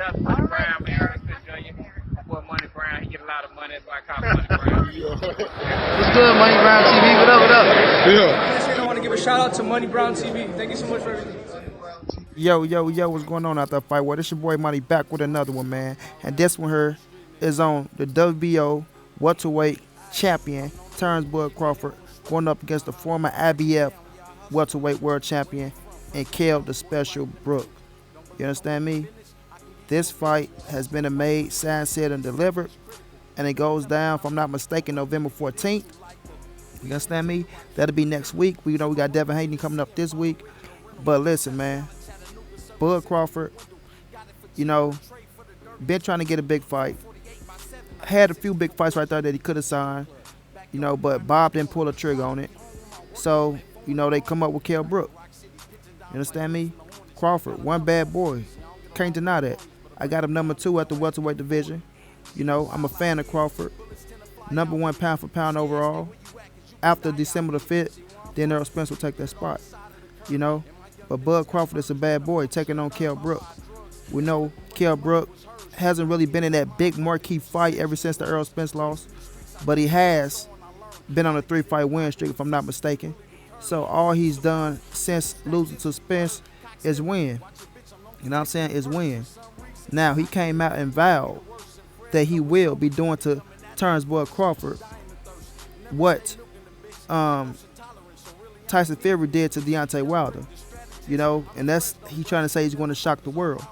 That's Money Brown, man. Respect Junior. Boy, Money Brown, he get a lot of money. That's why I call him Money Brown. What's good, Money Brown TV? What up, what up? Yeah. I want to give a shout out to Money Brown TV. Thank you so much for everything. Yo, what's going on out there, fight? Well, this your boy Money back with another one, man. And this one here is on the WBO welterweight champion, Terrance Crawford, going up against the former IBF welterweight world champion, and Kell the Special Brook. You understand me? This fight has been made, signed, said, and delivered, and it goes down, if I'm not mistaken, November 14th. You understand me? That'll be next week. We know we got Devin Haney coming up this week. But listen, man, Bud Crawford, you know, been trying to get a big fight. Had a few big fights right there that he could have signed, you know, but Bob didn't pull the trigger on it. So, you know, they come up with Kell Brook. You understand me? Crawford, one bad boy. Can't deny that. I got him number 2 at the welterweight division. You know, I'm a fan of Crawford. Number 1 pound for pound overall. After December the 5th, then Errol Spence will take that spot. You know, but Bud Crawford is a bad boy taking on Kell Brook. We know Kell Brook hasn't really been in that big marquee fight ever since the Errol Spence loss, but he has been on a 3-fight win streak, if I'm not mistaken. So all he's done since losing to Spence is win. You know what I'm saying? Is win. Now, he came out and vowed that he will be doing to Terrance Crawford what Tyson Fury did to Deontay Wilder. You know, and that's, he trying to say he's going to shock the world.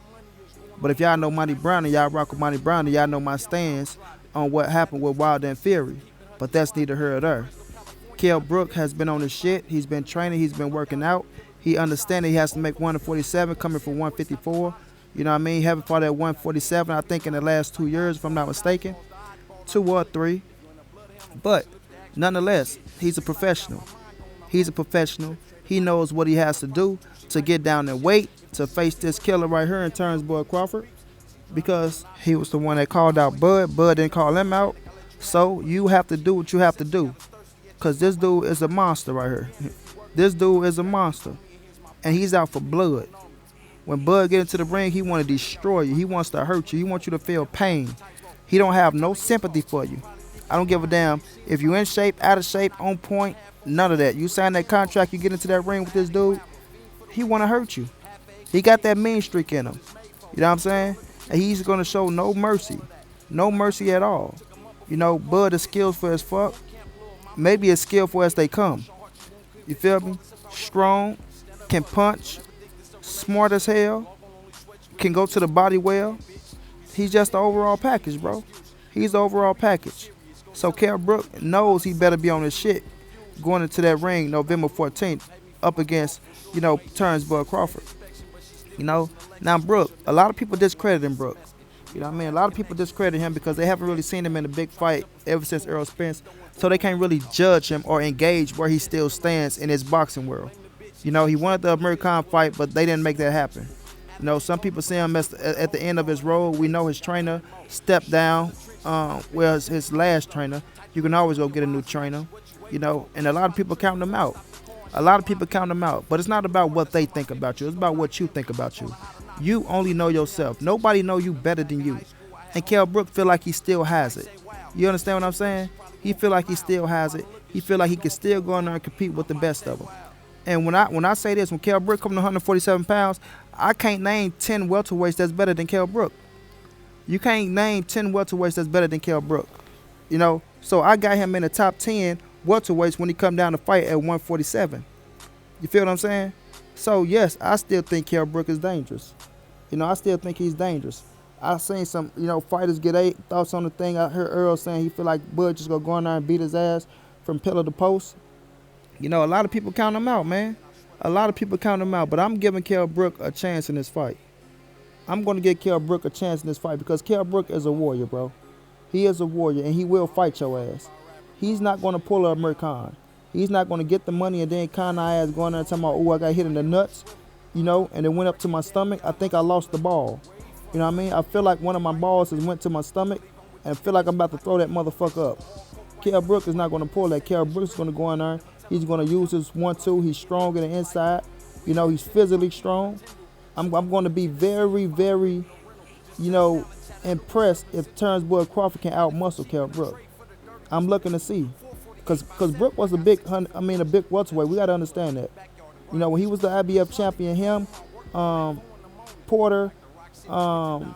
But if y'all know Money Brown and y'all rock with Money Brown, and y'all know my stance on what happened with Wilder and Fury. But that's neither here nor there. Kell Brook has been on his shit. He's been training. He's been working out. He understands he has to make 147, coming from 154. You know what I mean? He haven't fought at 147, I think, in the last 2 years, if I'm not mistaken. 2 or 3. But nonetheless, he's a professional. He's a professional. He knows what he has to do to get down and weight to face this killer right here in Terrance Crawford, because he was the one that called out Bud. Bud didn't call him out. So you have to do what you have to do, because this dude is a monster right here. This dude is a monster, and he's out for blood. When Bud get into the ring, he want to destroy you. He wants to hurt you. He wants you to feel pain. He don't have no sympathy for you. I don't give a damn if you in shape, out of shape, on point, none of that. You sign that contract, you get into that ring with this dude, he want to hurt you. He got that mean streak in him. You know what I'm saying? And he's going to show no mercy. No mercy at all. You know, Bud is skillful as fuck. Maybe as skillful as they come. You feel me? Strong, can punch, smart as hell, can go to the body well. He's just the overall package, bro. He's the overall package. So Kell Brook knows he better be on his shit going into that ring November 14th up against, you know, Terrance Crawford. You know, now Brook, a lot of people discrediting Brook. You know what I mean? A lot of people discredit him because they haven't really seen him in a big fight ever since Errol Spence. So they can't really judge him or engage where he still stands in his boxing world. You know, he wanted the American fight, but they didn't make that happen. You know, some people see him as at the end of his road. We know his trainer stepped down. Well, his last trainer. You can always go get a new trainer. You know, and a lot of people count him out. A lot of people count him out. But it's not about what they think about you. It's about what you think about you. You only know yourself. Nobody know you better than you. And Kell Brook feel like he still has it. You understand what I'm saying? He feel like he still has it. He feel like he can still go in there and compete with the best of them. And when I say this, when Kell Brook come to 147 pounds, I can't name 10 welterweights that's better than Kell Brook. You can't name 10 welterweights that's better than Kell Brook. You know, so I got him in the top 10 welterweights when he come down to fight at 147. You feel what I'm saying? So yes, I still think Kell Brook is dangerous. You know, I still think he's dangerous. I've seen some, you know, fighters get thoughts on the thing. I heard Earl saying he feel like Bud just gonna go in there and beat his ass from pillar to post. You know, a lot of people count him out, man. A lot of people count him out, but I'm giving Kell Brook a chance in this fight. I'm going to give Kell Brook a chance in this fight because Kell Brook is a warrior, bro. He is a warrior, and he will fight your ass. He's not going to pull a American. He's not going to get the money and then con our ass going there and talking about, oh, I got hit in the nuts, you know, and it went up to my stomach. I think I lost the ball. You know what I mean? I feel like one of my balls has went to my stomach and I feel like I'm about to throw that motherfucker up. Kell Brook is not going to pull that. Kell Brook is going to go in there. He's going to use his 1-2. He's strong in the inside. You know, he's physically strong. I'm going to be very, very impressed if Terrance Bud Crawford can outmuscle Kell Brook. I'm looking to see, cause Brook was a big welterweight. We gotta understand that. When he was the IBF champion, him, Porter, Thurman,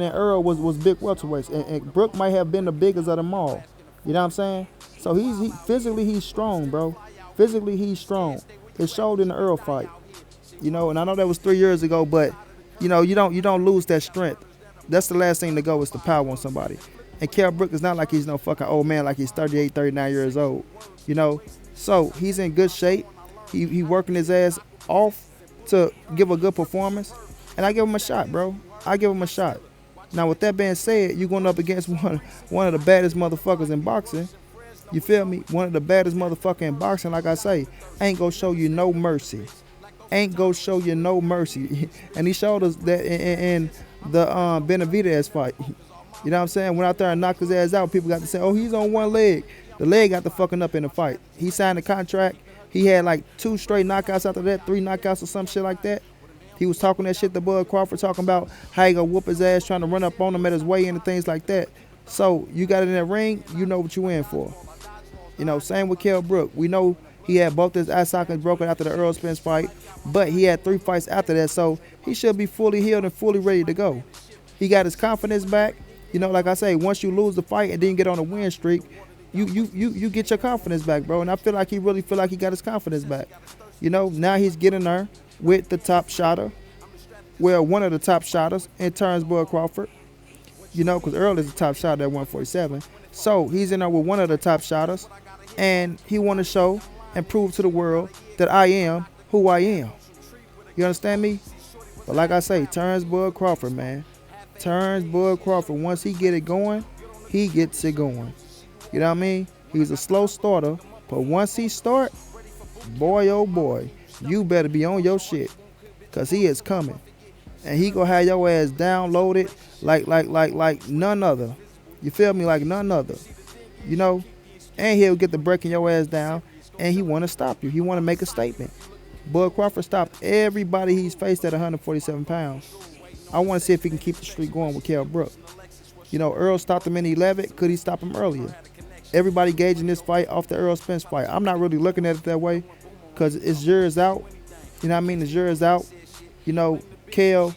and Earl was big welterweights, and Brook might have been the biggest of them all. You know what I'm saying? So physically he's strong, bro. Physically he's strong. It showed in the Earl fight. And I know that was 3 years ago, but you don't lose that strength. That's the last thing to go, is the power on somebody. And Kell Brook is not like he's no fucking old man, like he's 38, 39 years old. So he's in good shape. He working his ass off to give a good performance, and I give him a shot, bro. I give him a shot. Now, with that being said, you're going up against one of the baddest motherfuckers in boxing. You feel me? One of the baddest motherfuckers in boxing. Like I say, ain't gonna show you no mercy. Ain't gonna show you no mercy. And he showed us that in the Benavidez fight. You know what I'm saying? Went out there and knocked his ass out. People got to say, oh, he's on one leg. The leg got the fucking up in the fight. He signed a contract. He had like 2 straight knockouts after that, 3 knockouts or some shit like that. He was talking that shit to Bud Crawford, talking about how he gonna whoop his ass, trying to run up on him at his weigh-in and things like that. So you got in that ring, you know what you in for. Same with Kell Brook. We know he had both his eye sockets broken after the Earl Spence fight, but he had 3 fights after that, so he should be fully healed and fully ready to go. He got his confidence back. Like I say, once you lose the fight and then get on a win streak, you get your confidence back, bro. And I feel like he really feel like he got his confidence back. Now he's getting there with the top shotter. Well, one of the top shotters in Terrance Bud Crawford. Because Earl is the top shotter at 147. So he's in there with one of the top shotters. And he want to show and prove to the world that I am who I am. You understand me? But like I say, Terrance Bud Crawford, man. Terrance Bud Crawford, once he get it going, he gets it going. You know what I mean? He's a slow starter, but once he start, boy oh boy, you better be on your shit, cause he is coming, and he gonna have your ass downloaded like none other. You feel me? Like none other. And he'll get the breaking your ass down, and he wanna stop you. He wanna make a statement. Bud Crawford stopped everybody he's faced at 147 pounds. I want to see if he can keep the streak going with Kell Brook. Earl stopped him in 11. Could he stop him earlier? Everybody gauging this fight off the Earl Spence fight. I'm not really looking at it that way, because it's years out. You know what I mean? It's years out. Kell,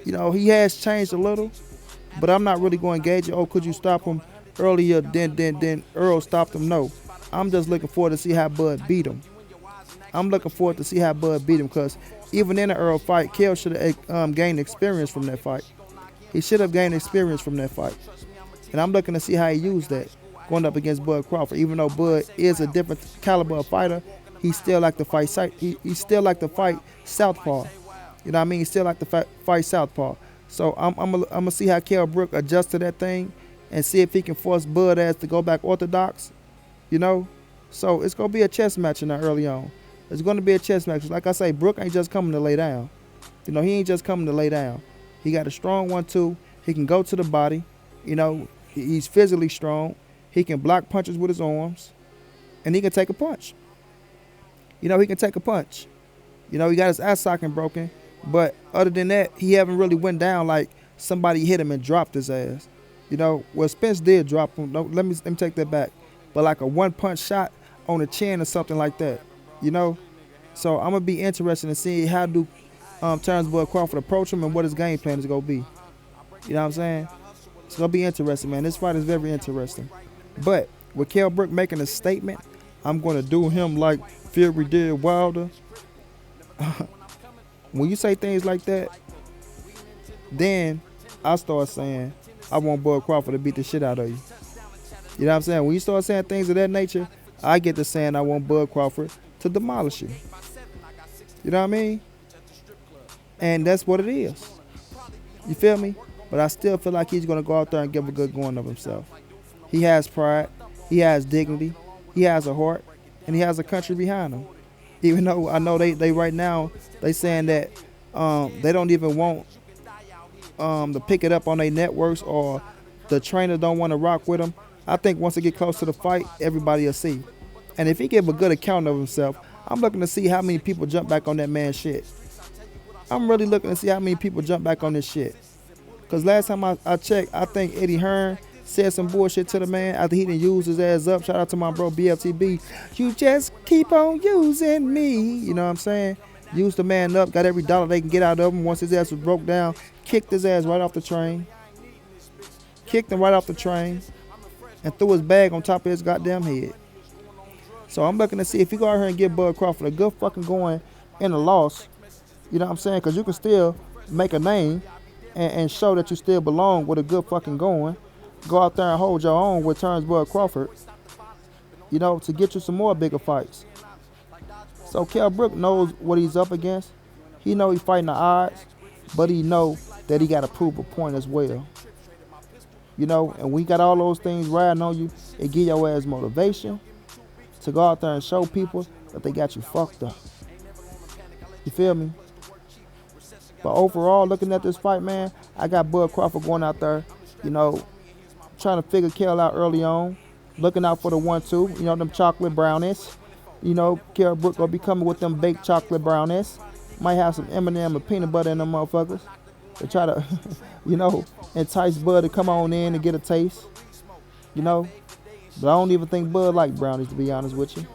he has changed a little, but I'm not really going to gauge it. Oh, could you stop him earlier than Earl stopped him? No. I'm just looking forward to see how Bud beat him. Because even in the Earl fight, Kell should have gained experience from that fight. He should have gained experience from that fight. And I'm looking to see how he used that going up against Bud Crawford. Even though Bud is a different caliber of fighter, he still like to fight. He still like to fight southpaw. You know what I mean? He still like to fight southpaw. So I'm gonna see how Kell Brook adjusts to that thing and see if he can force Bud ass to go back orthodox. So it's gonna be a chess match in there early on. It's gonna be a chess match. Like I say, Brook ain't just coming to lay down. He ain't just coming to lay down. He got a strong 1-2. He can go to the body. He's physically strong. He can block punches with his arms, and he can take a punch. He can take a punch. He got his eye socket broken, but other than that, he haven't really went down like somebody hit him and dropped his ass. Well, Spence did drop him. No, let me take that back. But like a 1-punch shot on the chin or something like that. So I'm gonna be interested in seeing how do Terrance Bud Crawford approach him and what his game plan is gonna be. You know what I'm saying? It's gonna be interesting, man. This fight is very interesting. But with Kell Brook making a statement, I'm gonna do him like Fury did Wilder. When you say things like that, then I start saying I want Bud Crawford to beat the shit out of you. You know what I'm saying? When you start saying things of that nature, I get to saying I want Bud Crawford to demolish you. You know what I mean? And that's what it is. You feel me? But I still feel like he's going to go out there and give a good going of himself. He has pride. He has dignity. He has a heart. And he has a country behind him. Even though I know they right now, they saying that they don't even want to pick it up on their networks, or the trainer don't want to rock with him. I think once they get close to the fight, everybody will see. And if he give a good account of himself, I'm looking to see how many people jump back on that man's shit. I'm really looking to see how many people jump back on this shit. Because last time I checked, I think Eddie Hearn said some bullshit to the man after he didn't use his ass up. Shout out to my bro BFTB. You just keep on using me. You know what I'm saying? Used the man up, got every dollar they can get out of him. Once his ass was broke down, kicked his ass right off the train. Kicked him right off the train and threw his bag on top of his goddamn head. So I'm looking to see if you go out here and get Bud Crawford a good fucking going in a loss. You know what I'm saying? Because you can still make a name and show that you still belong with a good fucking going. Go out there and hold your own with Terrance Bud Crawford, you know, to get you some more bigger fights. So Kell Brook knows what he's up against. He know he's fighting the odds, but he know that he got to prove a point as well. You know, and when you got all those things riding on you, it give your ass motivation to go out there and show people that they got you fucked up. You feel me? But overall, looking at this fight, man, I got Bud Crawford going out there, you know, trying to figure Kell out early on, looking out for the 1-2, you know, them chocolate brownies. You know, Kell Brook gonna be coming with them baked chocolate brownies. Might have some M&M and peanut butter in them motherfuckers. To try to, you know, entice Bud to come on in and get a taste. You know, but I don't even think Bud like brownies, to be honest with you.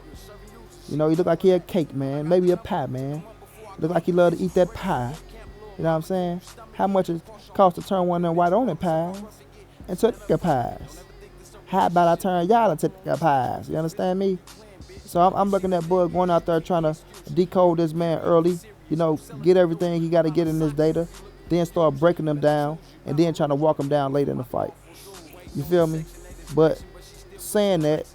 You know, he look like he had cake, man. Maybe a pie, man. Look like he love to eat that pie. You know what I'm saying? How much it costs to turn one of them white onion pies into the pies? How about I turn y'all into the pies? You understand me? So I'm looking at Bud going out there trying to decode this man early. You know, get everything he got to get in this data. Then start breaking them down. And then trying to walk them down later in the fight. You feel me? But saying that,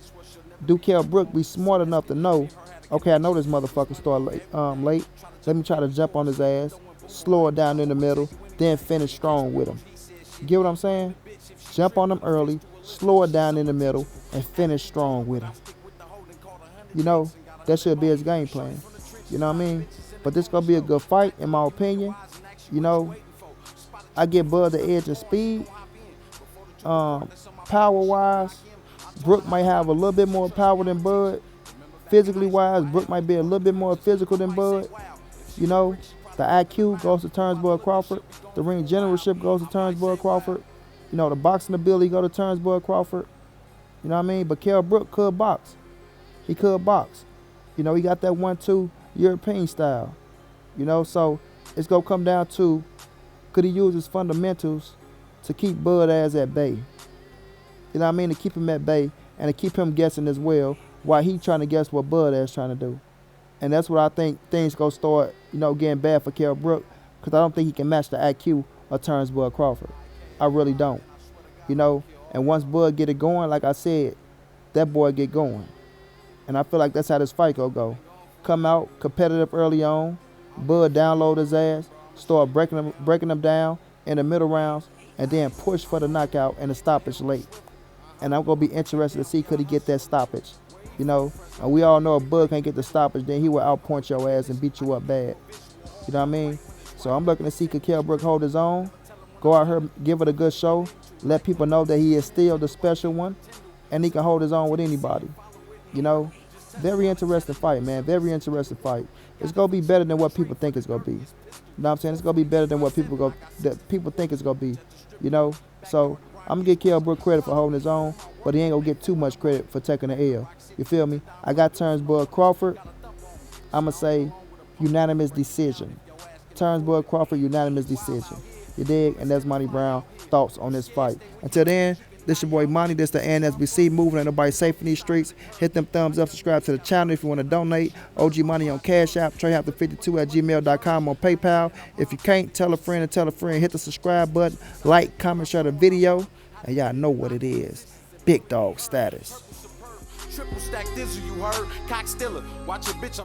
do Kell Brook be smart enough to know, okay, I know this motherfucker started late. Let me try to jump on his ass, slow it down in the middle, then finish strong with him. Get what I'm saying? Jump on him early, slow it down in the middle, and finish strong with him. You know, that should be his game plan. You know what I mean? But this gonna be a good fight, in my opinion. You know, I give Bud the edge of speed. Power-wise, Brook might have a little bit more power than Bud. Physically-wise, Brook might be a little bit more physical than Bud. You know, the IQ goes to Terrance Bud Crawford. The ring generalship goes to Terrance Bud Crawford. You know, the boxing ability go to Terrance Bud Crawford. You know what I mean? But Kell Brook could box. He could box. You know, he got that 1-2 European style. You know, so it's going to come down to, could he use his fundamentals to keep Bud ass at bay? You know what I mean? To keep him at bay and to keep him guessing as well while he trying to guess what Bud ass trying to do. And that's what I think things going to start, you know, getting bad for Kell Brook, because I don't think he can match the IQ of Terrance Bud Crawford. I really don't. You know, and once Bud get it going, like I said, that boy get going. And I feel like that's how this fight gonna go. Come out competitive early on, Bud download his ass, start breaking them down in the middle rounds, and then push for the knockout and the stoppage late. And I'm gonna be interested to see could he get that stoppage. You know, and we all know if Bud can't get the stoppage, then he will outpoint your ass and beat you up bad. You know what I mean? So I'm looking to see could Kell Brook hold his own, go out here, give it a good show, let people know that he is still the special one, and he can hold his own with anybody. You know, very interesting fight, man. Very interesting fight. It's gonna be better than what people think it's gonna be. You know what I'm saying? It's gonna be better than what people think it's gonna be. You know, so I'm gonna give Kell Brook credit for holding his own, but he ain't gonna get too much credit for taking the L. You feel me? I got Terrance Bud Crawford. I'm gonna say unanimous decision. Terrance Bud Crawford, unanimous decision. You dig? And that's Monty Brown thoughts on this fight. Until then, this your boy Monty. This the NSBC moving. Ain't nobody safe in these streets. Hit them thumbs up. Subscribe to the channel if you want to donate. OG Money on Cash App. TreyHafter52@gmail.com on PayPal. If you can't, tell a friend and tell a friend. Hit the subscribe button. Like, comment, share the video. And y'all know what it is. Big dog status. Triple stack Dizzle, you heard? Cock Stiller. Watch your bitch.